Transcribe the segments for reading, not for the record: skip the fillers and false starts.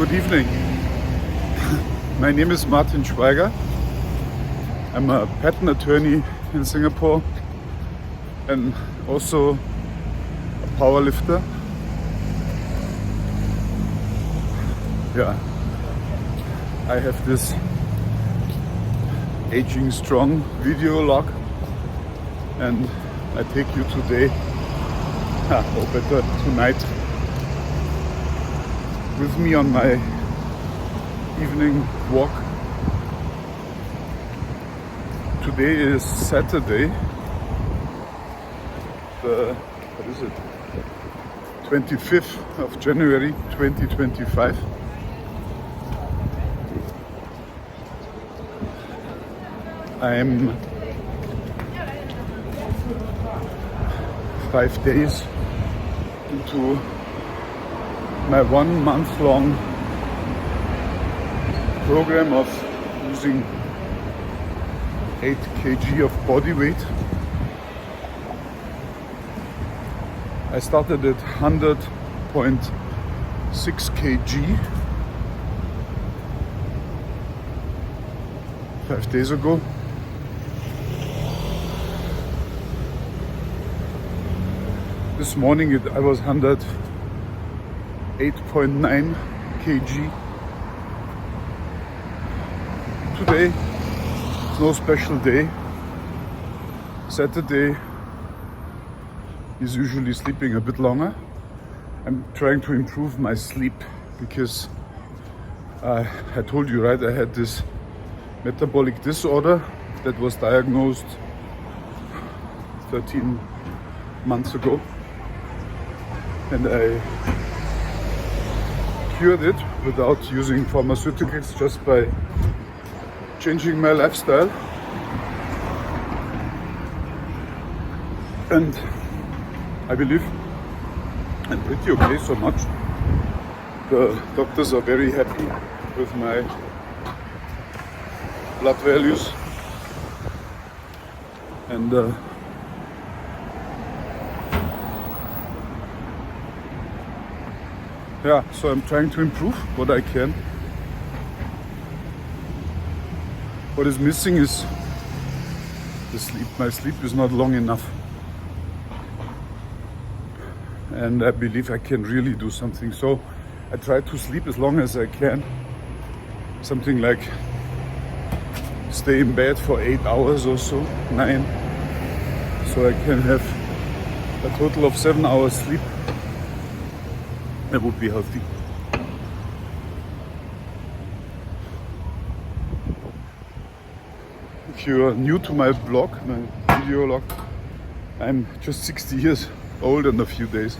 Good evening. My name is Martin Schweiger. I'm a patent attorney in Singapore and also a powerlifter. Yeah, I have this Aging Strong video log and I take you today, or better tonight, with me on my evening walk. Today is Saturday, the 25th of January 2025. I'm 5 days into my 1 month long program of losing 8 kg of body weight. I started at 100.6 kg 5 days ago. This morning I was 108.9 kg. Today it's no special day. Saturday is usually sleeping a bit longer. I'm trying to improve my sleep because I told you, right, I had this metabolic disorder that was diagnosed 13 months ago. And I cured it without using pharmaceuticals, just by changing my lifestyle. And I believe I'm pretty okay so much. The doctors are very happy with my blood values. And yeah, so I'm trying to improve what I can. What is missing is the sleep. My sleep is not long enough. And I believe I can really do something. So I try to sleep as long as I can. Something like stay in bed for 8 hours or so, 9. So I can have a total of 7 hours sleep. That would be healthy. If you are new to my blog, my video log, I'm just 60 years old in a few days,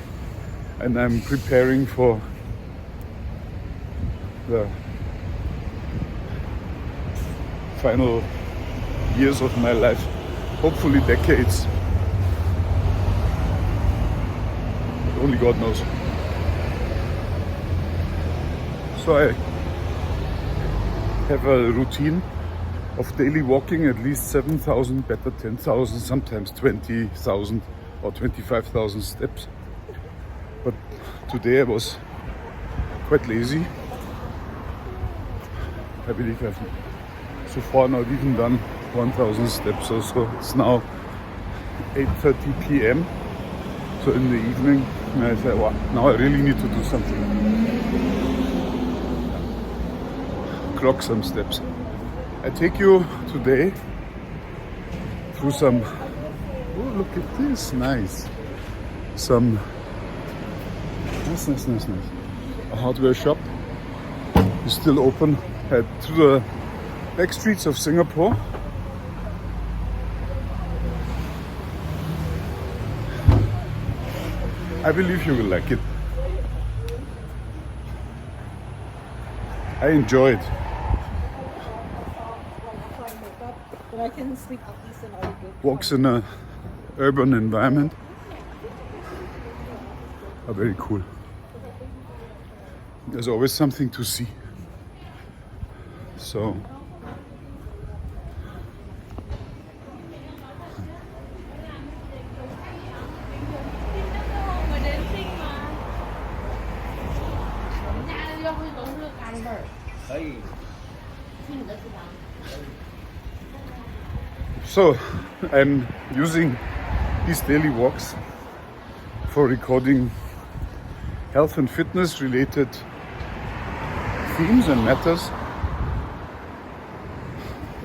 and I'm preparing for the final years of my life, hopefully decades. But only God knows. So I have a routine of daily walking, at least 7,000, better 10,000, sometimes 20,000 or 25,000 steps. But today I was quite lazy. I believe I've so far not even done 1,000 steps or so. It's now 8:30 p.m. So in the evening, and I said, wow, now I really need to do something. Clock some steps. I take you today through some, oh look at this, nice. Some, nice. A hardware shop is still open. Head to the back streets of Singapore. I believe you will like it. I enjoy it. But I can sleep at least an hour. Walks in an urban environment are very cool. There's always something to see. So So I'm using these daily walks for recording health and fitness related themes and matters,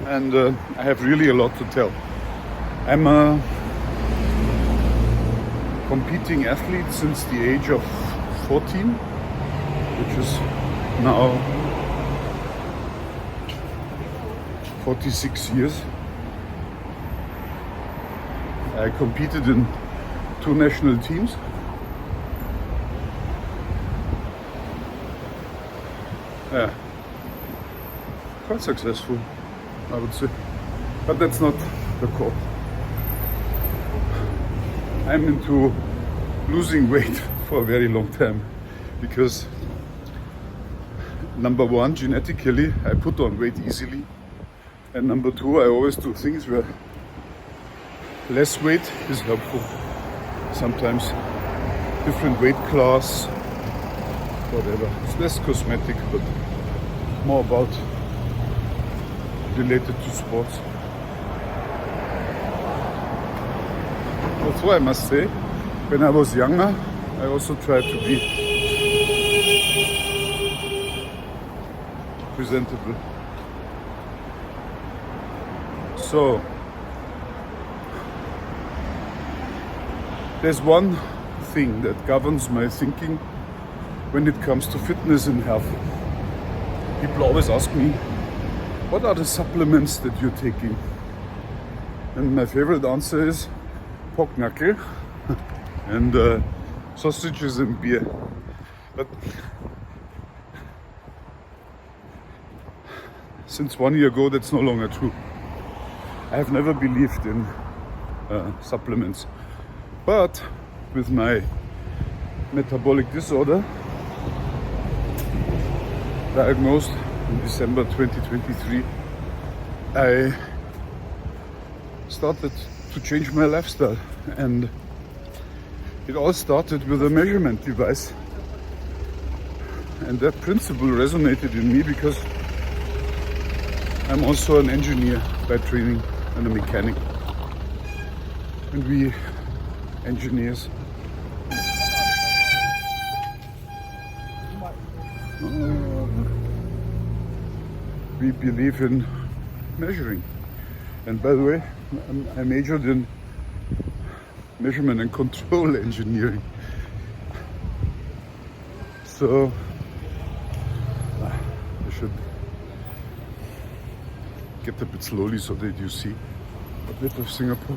and I have really a lot to tell. I'm a competing athlete since the age of 14, which is now 46 years. I competed in 2 national teams. Yeah, quite successful, I would say. But that's not the core. I'm into losing weight for a very long time because, number one, genetically, I put on weight easily. And number two, I always do things where less weight is helpful. Sometimes different weight class, whatever. It's less cosmetic, but more about related to sports. Although I must say, when I was younger, I also tried to be presentable. So, there's one thing that governs my thinking when it comes to fitness and health. People always ask me, what are the supplements that you're taking? And my favorite answer is pork knuckle and sausages and beer. But since 1 year ago, that's no longer true. I have never believed in supplements. But with my metabolic disorder, diagnosed in December 2023, I started to change my lifestyle. And it all started with a measurement device. And that principle resonated in me because I'm also an engineer by training and a mechanic. And we engineers we believe in measuring. And by the way, I majored in measurement and control engineering. So I should get a bit slowly so that you see a bit of Singapore.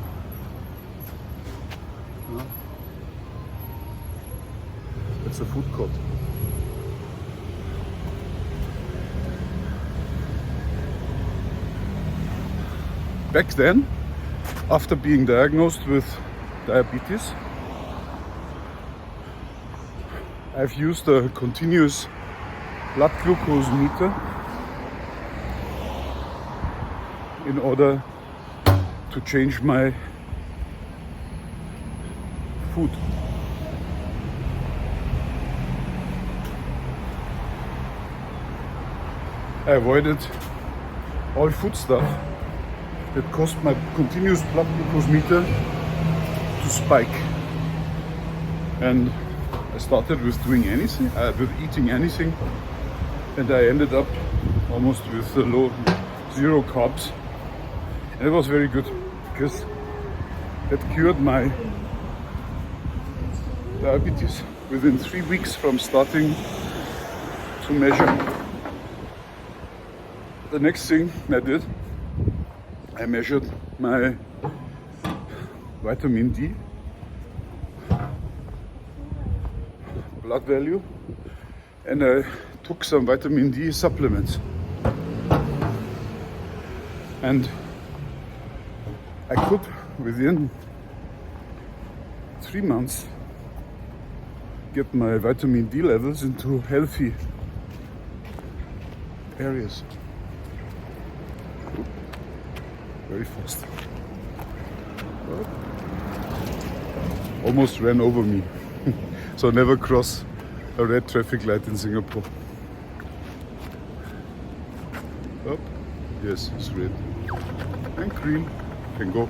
It's a food court. Back then, after being diagnosed with diabetes, I've used a continuous blood glucose meter in order to change my food. I avoided all food stuff that caused my continuous blood glucose meter to spike. And I started with doing anything, with eating anything, and I ended up almost with zero carbs. And it was very good because that cured my diabetes within 3 weeks from starting to measure. The next thing I did, I measured my vitamin D blood value, and I took some vitamin D supplements. And I could, within 3 months, get my vitamin D levels into healthy areas. Very fast. Almost ran over me. So never cross a red traffic light in Singapore. Yes, it's red. And green. Can go.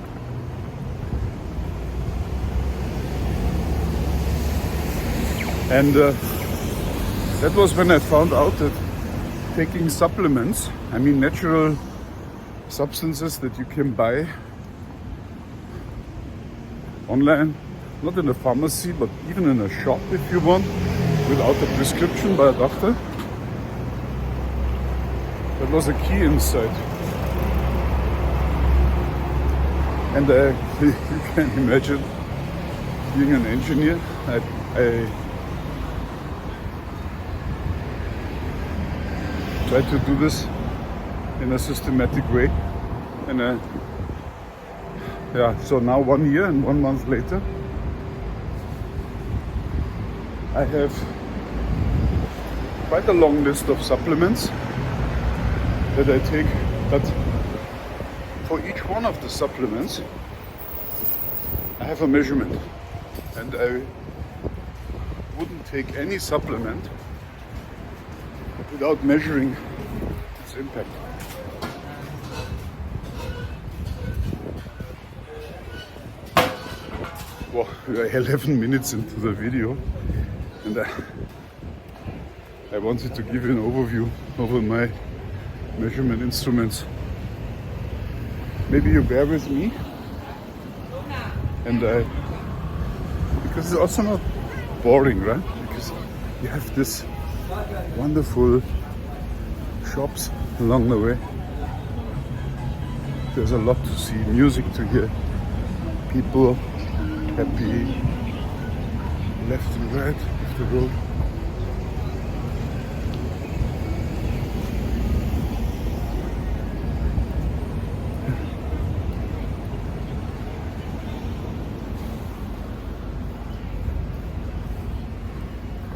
And that was when I found out that taking supplements, I mean natural substances that you can buy online, not in a pharmacy, but even in a shop if you want, without a prescription by a doctor. That was a key insight. And you can imagine, being an engineer, I try to do this in a systematic way. And so now 1 year and 1 month later, I have quite a long list of supplements that I take, but for each one of the supplements I have a measurement, and I wouldn't take any supplement without measuring its impact. Well, we are 11 minutes into the video, and I wanted to give you an overview over my measurement instruments. Maybe you bear with me, and because it's also not boring, right? Because you have this wonderful shops along the way. There's a lot to see, music to hear, people happy, left and right of the road.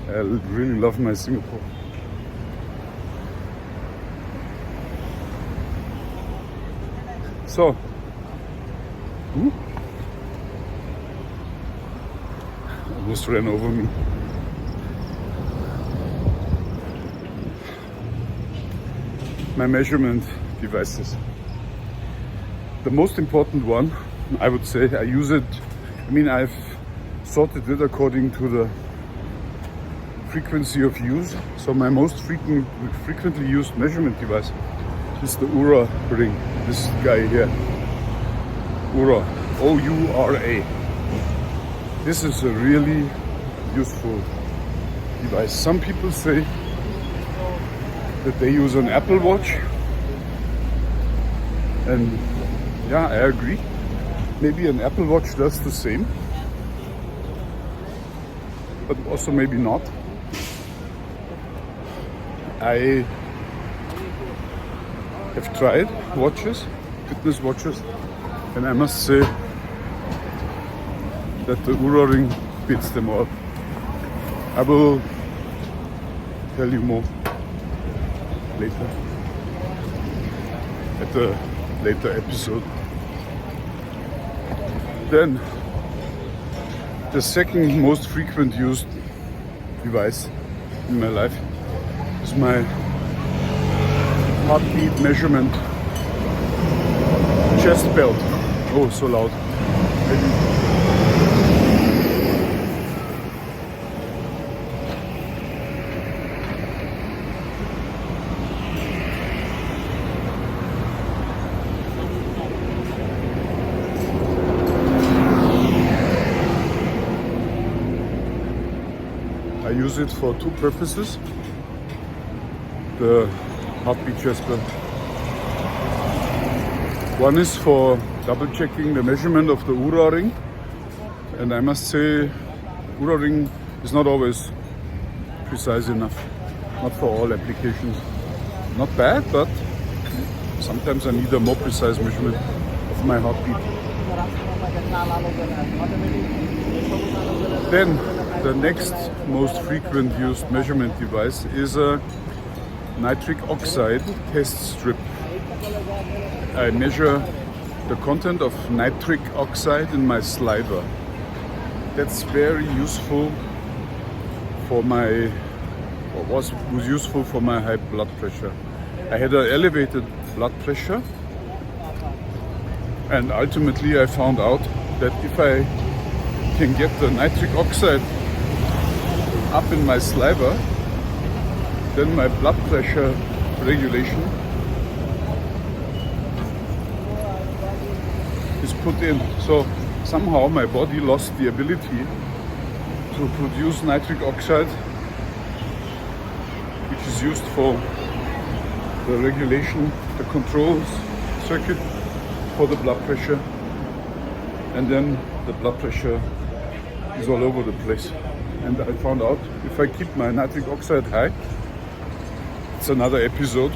I really love my Singapore. So, almost ran over me. My measurement devices. The most important one, I would say, I use it, I've sorted it according to the frequency of use. So my most frequently used measurement device is the Oura ring. This guy here, Oura, O-U-R-A. This is a really useful device. Some people say that they use an Apple Watch, and yeah, I agree. Maybe an Apple Watch does the same, but also maybe not. I have tried watches, fitness watches, and I must say that the Oura ring beats them all. I will tell you more later, at a later episode. Then, the second most frequent used device in my life is my heartbeat measurement chest belt. Oh, so loud. I use it for two purposes. The heartbeat chest belt. One is for double checking the measurement of the Oura ring, and I must say Oura ring is not always precise enough, not for all applications. Not bad, but sometimes I need a more precise measurement of my heartbeat. Then the next most frequent used measurement device is a nitric oxide test strip. I measure the content of nitric oxide in my saliva. That's very useful for was useful for my high blood pressure. I had an elevated blood pressure. And ultimately I found out that if I can get the nitric oxide up in my saliva, then my blood pressure regulation is put in. So somehow my body lost the ability to produce nitric oxide, which is used for the regulation, the control circuit for the blood pressure, and then the blood pressure is all over the place. And I found out if I keep my nitric oxide high, it's another episode,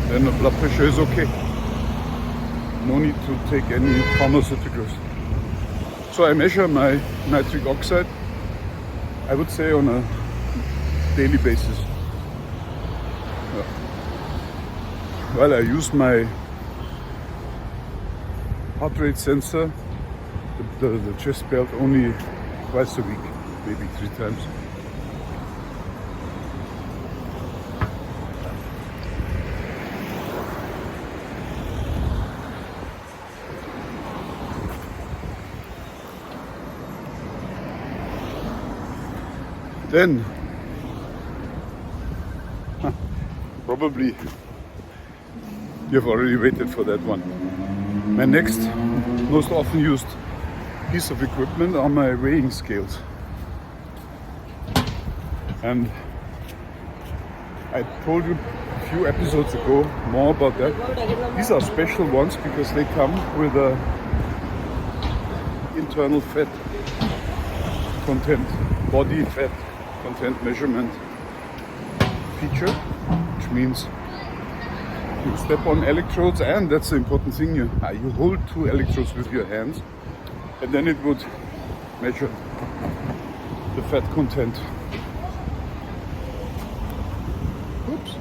then the blood pressure is okay. No need to take any pharmaceuticals. So I measure my nitric oxide, I would say on a daily basis. Well, I use my heart rate sensor, the chest belt, only twice a week, maybe 3 times. Then, probably you've already waited for that one. My next most often used piece of equipment are my weighing scales. And I told you a few episodes ago more about that. These are special ones because they come with a internal fat content, body fat content measurement feature, which means you step on electrodes, and that's the important thing, you hold 2 electrodes with your hands, and then it would measure the fat content. Oops.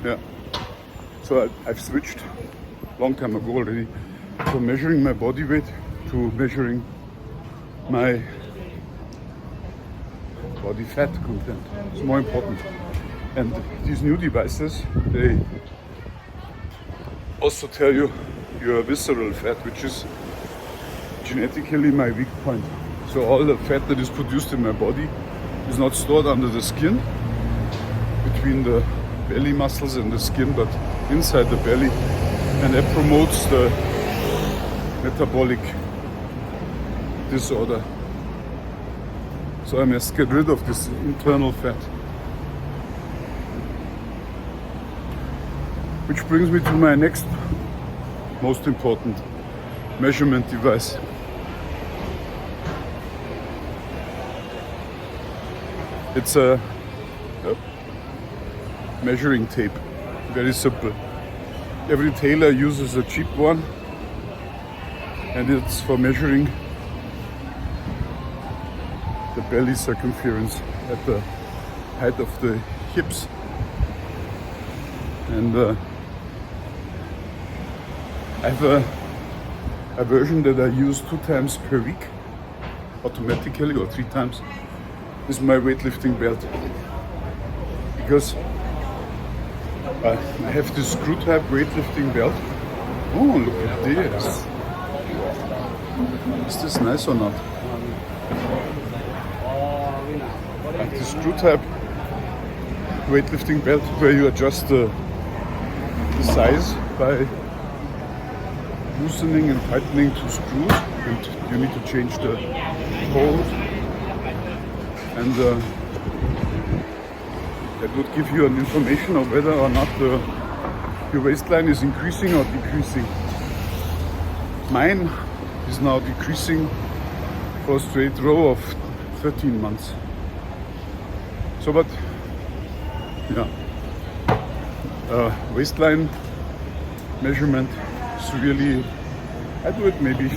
Yeah. So I've switched long time ago already from measuring my body weight to measuring my body fat content. It's more important. And these new devices, they also tell you your visceral fat, which is genetically my weak point. So all the fat that is produced in my body is not stored under the skin, between the belly muscles and the skin, but inside the belly. And that promotes the metabolic disorder. So I must get rid of this internal fat. Which brings me to my next most important measurement device. It's a measuring tape, very simple. Every tailor uses a cheap one, and it's for measuring the belly circumference at the height of the hips. And I have a version that I use 2 times per week, automatically, or 3 times. This is my weightlifting belt. Because I have this screw type weightlifting belt. Oh, look at this. Is this nice or not? I have this screw type weightlifting belt where you adjust the size by loosening and tightening 2 screws, and you need to change the hold, and that would give you an information of whether or not your waistline is increasing or decreasing. Mine is now decreasing for a straight row of 13 months. So, but yeah, waistline measurement is really, I do it maybe,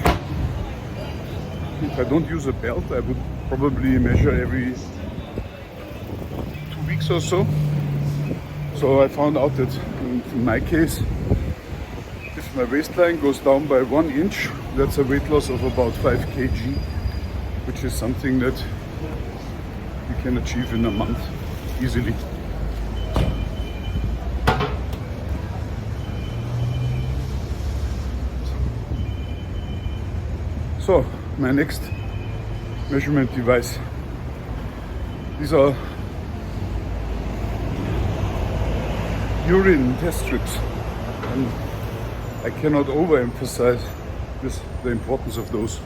if I don't use a belt, I would probably measure every 2 weeks or so. So I found out that in my case, if my waistline goes down by 1 inch, that's a weight loss of about 5 kg, which is something that you can achieve in a month. easily. So, my next measurement device. These are urine test strips, and I cannot overemphasize the importance of those.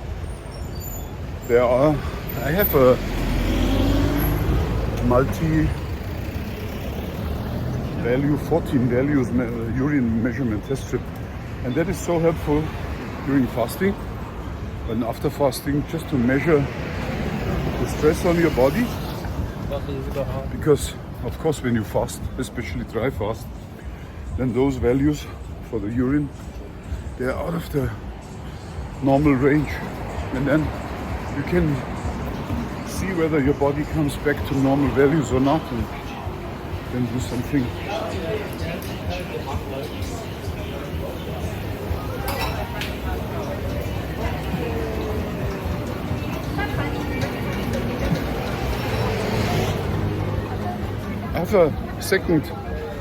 I have a multi-value, 14 values urine measurement test strip, and that is so helpful during fasting and after fasting, just to measure the stress on your body. Because of course when you fast, especially dry fast, then those values for the urine, they're out of the normal range, and then you can see whether your body comes back to normal values or not, and then do something. I have a second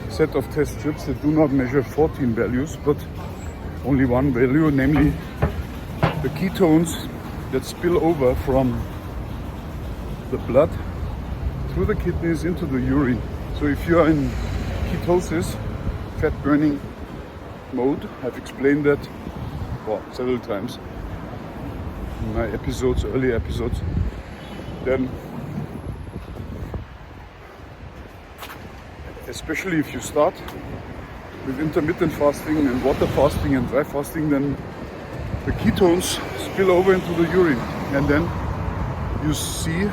set of test strips that do not measure 14 values, but only one value, namely the ketones that spill over from the blood through the kidneys into the urine. So if you are in ketosis, fat burning mode, I've explained that several times in my early episodes, then especially if you start with intermittent fasting and water fasting and dry fasting, then the ketones spill over into the urine, and then you see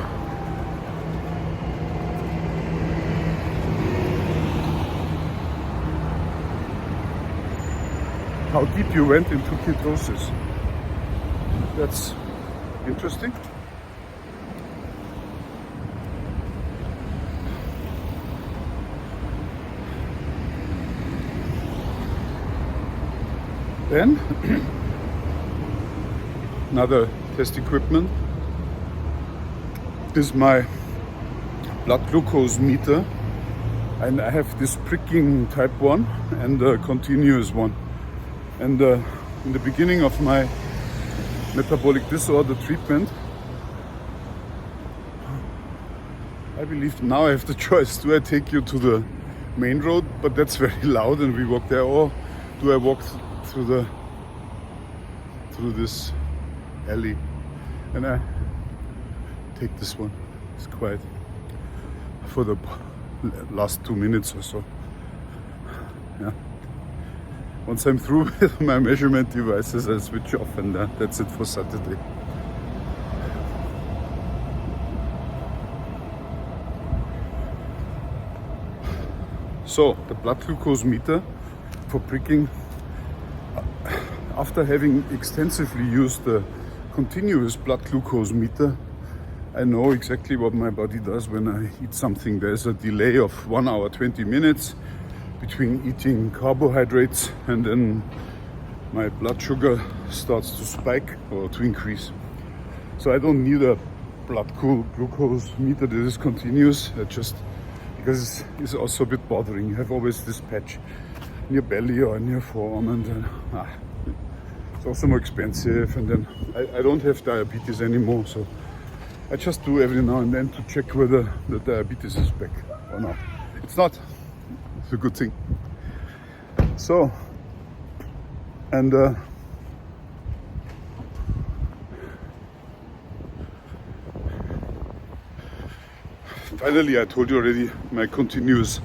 how deep you went into ketosis. That's interesting. Then another test equipment is my blood glucose meter, and I have this pricking type 1 and a continuous one. And in the beginning of my metabolic disorder treatment, I believe now I have the choice: do I take you to the main road, but that's very loud and we walk there, or do I walk through this alley? And I take this one. It's quiet for the last 2 minutes or so. Yeah. Once I'm through with my measurement devices, I switch off, and that's it for Saturday. So the blood glucose meter for pricking, after having extensively used the continuous blood glucose meter, I know exactly what my body does when I eat something. There's a delay of 1 hour 20 minutes between eating carbohydrates, and then my blood sugar starts to spike or to increase. So I don't need a blood glucose meter that is continuous. Because it's also a bit bothering. You have always this patch in your belly or in your forearm, and then it's also more expensive. And then I don't have diabetes anymore, so I just do every now and then to check whether the diabetes is back or not. It's not. It's a good thing. So, and finally, I told you already, my continuous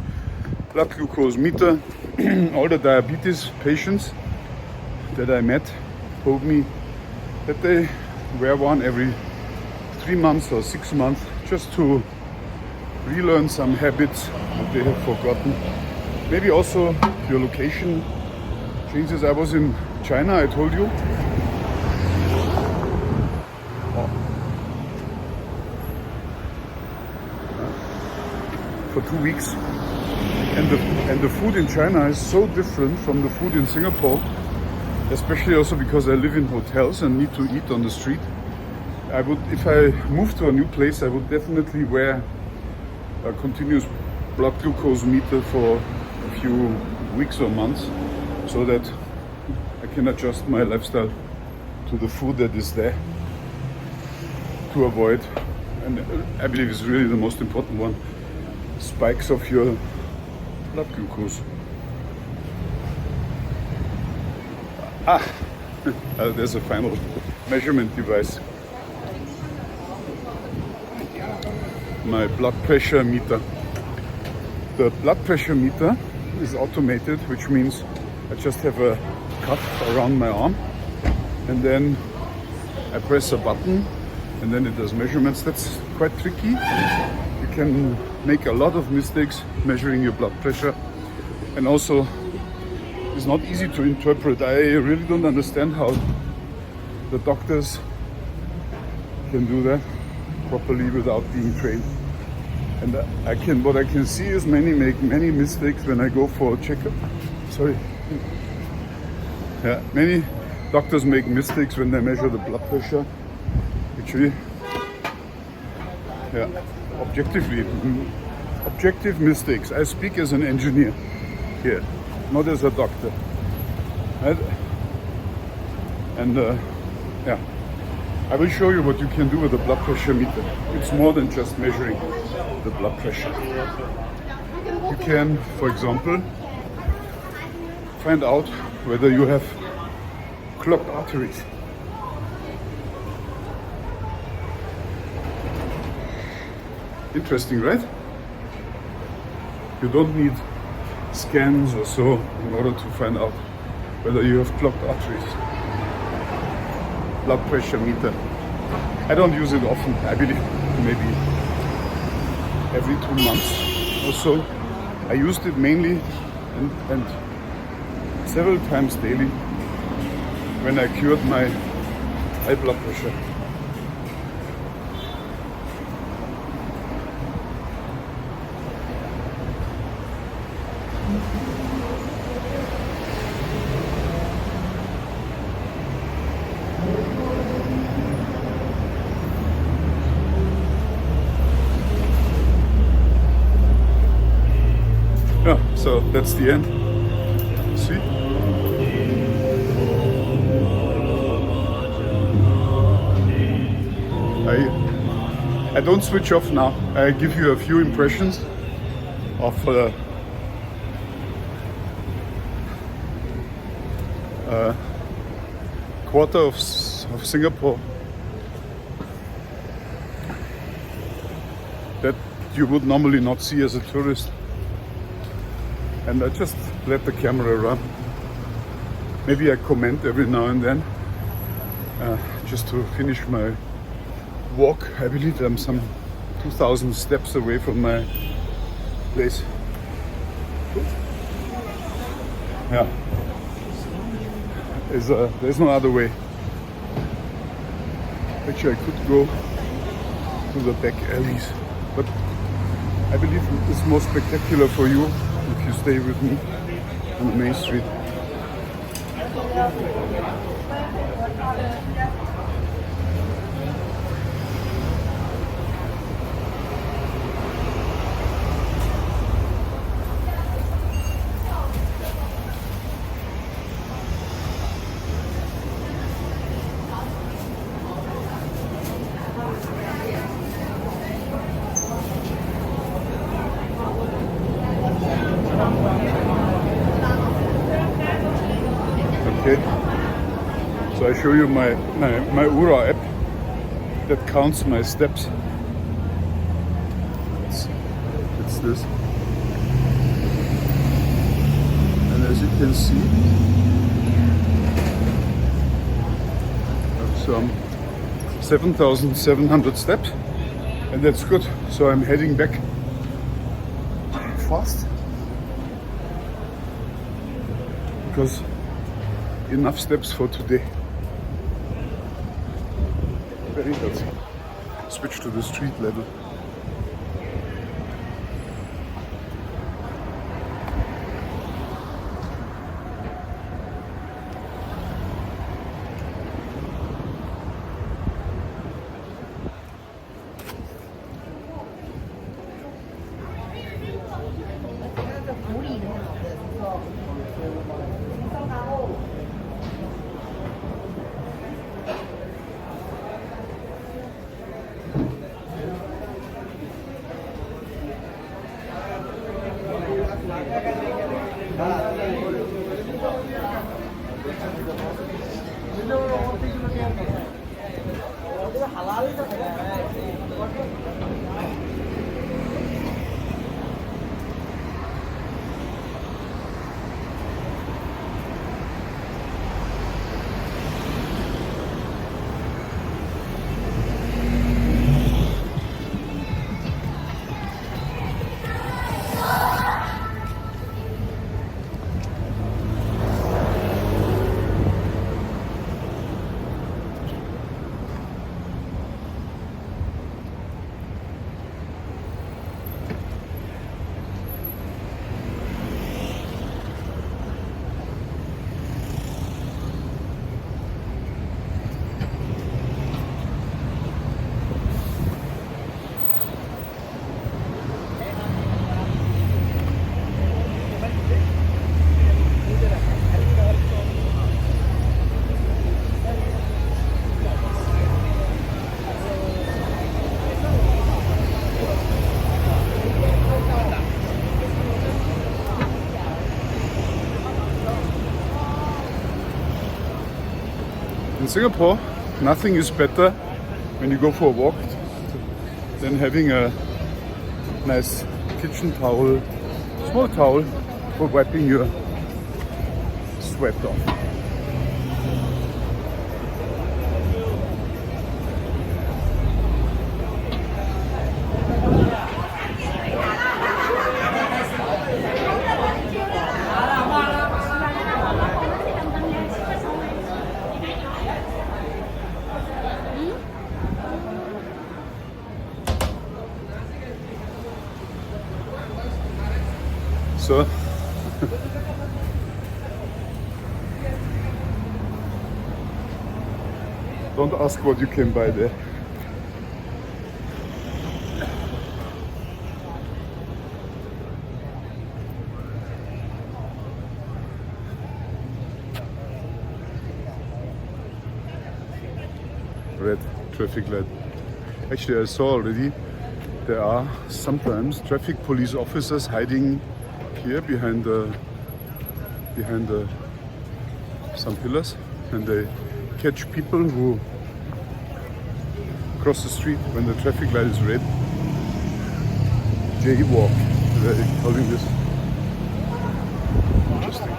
blood glucose meter. All the diabetes patients that I met told me that they wear one every 3 months or 6 months, just to relearn some habits that they have forgotten. Maybe also your location changes. I was in China, I told you. For 2 weeks, and the food in China is so different from the food in Singapore, especially also because I live in hotels and need to eat on the street. If I move to a new place, I would definitely wear a continuous blood glucose meter for a few weeks or months so that I can adjust my lifestyle to the food that is there to avoid, and I believe is really the most important one, spikes of your blood glucose. There's a final measurement device. My blood pressure meter. The blood pressure meter is automated, which means I just have a cuff around my arm and then I press a button and then it does measurements. That's quite tricky. You can make a lot of mistakes measuring your blood pressure, and also it's not easy to interpret. I really don't understand how the doctors can do that properly without being trained. And what I can see is make many mistakes when I go for a checkup. Sorry. Yeah, many doctors make mistakes when they measure the blood pressure. Actually, yeah, objective mistakes. I speak as an engineer here, not as a doctor. Right? And yeah, I will show you what you can do with the blood pressure meter. It's more than just measuring the blood pressure. You can, for example, find out whether you have clogged arteries. Interesting, right? You don't need scans or so in order to find out whether you have clogged arteries. Blood pressure meter. I don't use it often. I believe maybe every 2 months or so. I used it mainly and several times daily when I cured my high blood pressure. Yeah, so that's the end. See? I don't switch off now. I give you a few impressions of quarter of Singapore that you would normally not see as a tourist. And I just let the camera run. Maybe I comment every now and then, just to finish my walk. I believe I'm some 2,000 steps away from my place. Yeah, there's no other way. Actually, I could go to the back alleys, but I believe it's more spectacular for you if you stay with me on the main street. Okay, so I show you my Ura app that counts my steps. It's this, and as you can see, I have some 7,700 steps, and that's good. So I'm heading back fast because enough steps for today. Very healthy. Switch to the street level. In Singapore, nothing is better when you go for a walk than having a nice kitchen towel, small towel for wiping your sweat off. So don't ask what you can buy there. Red traffic light. Actually, I saw already there are sometimes traffic police officers hiding here behind some pillars, and they catch people who cross the street when the traffic light is red. Jaywalk, they're calling this. Interesting.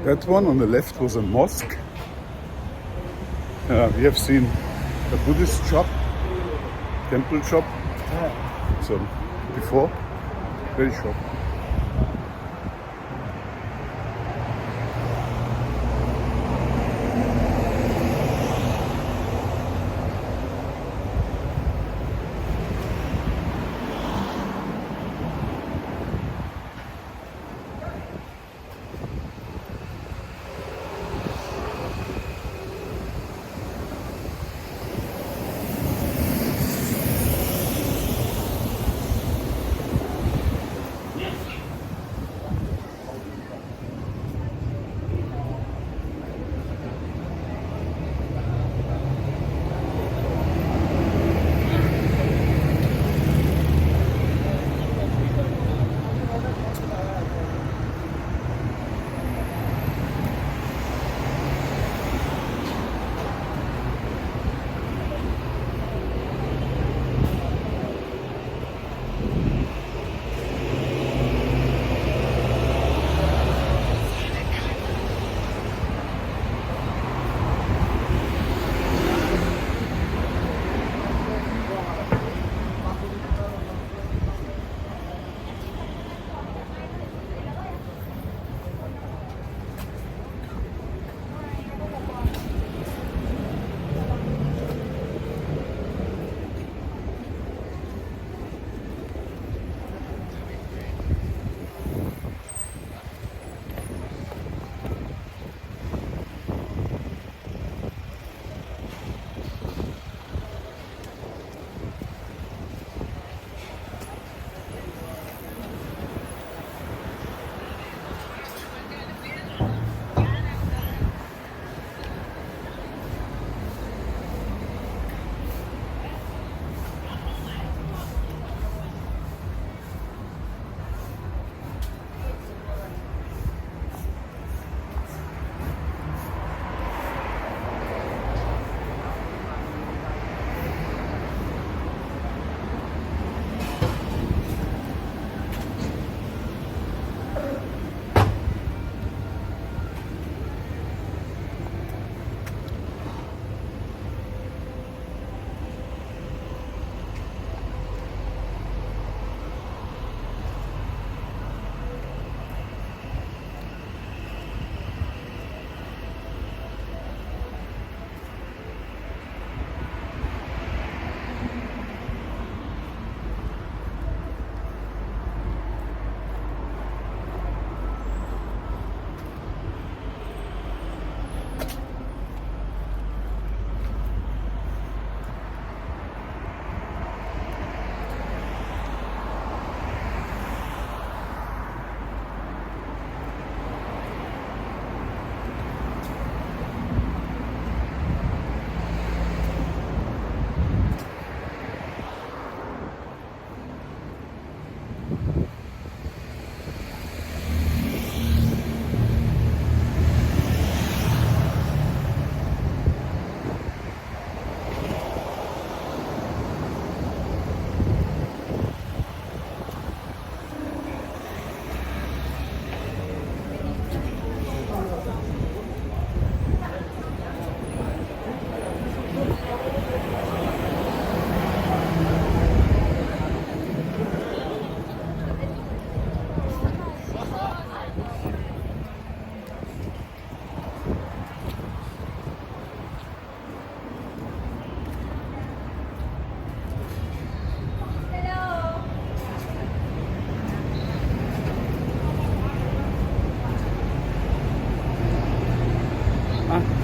That one on the left was a mosque. We have seen a Buddhist shop, temple shop. So before, very short.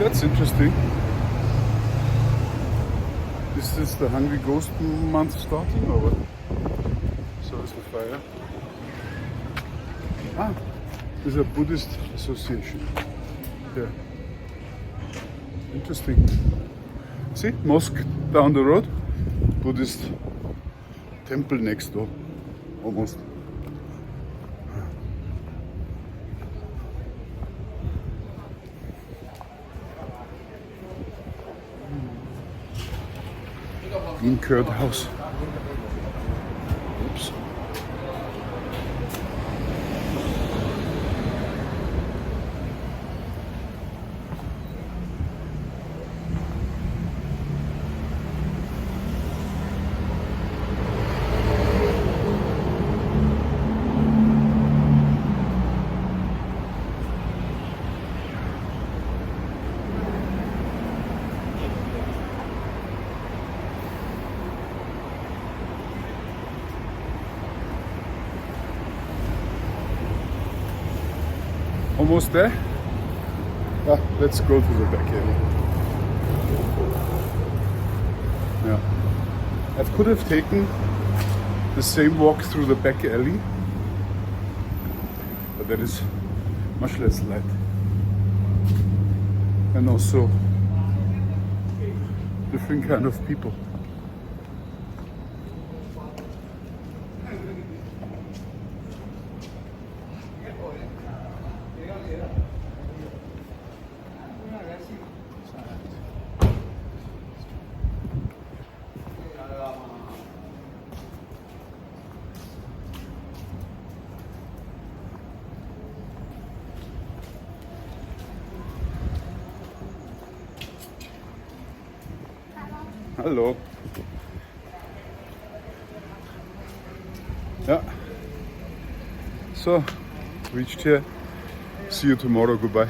That's interesting. Is this the Hungry Ghost month starting or what? So is the fire. Ah, there's a Buddhist association. Yeah. Interesting. See, mosque down the road, Buddhist temple next door, almost. Bean curd house. Oops. Almost there. Ah, let's go to the back alley. Yeah. I could have taken the same walk through the back alley, but that is much less light. And also different kind of people. Hello. Yeah. So, reached here. See you tomorrow. Goodbye.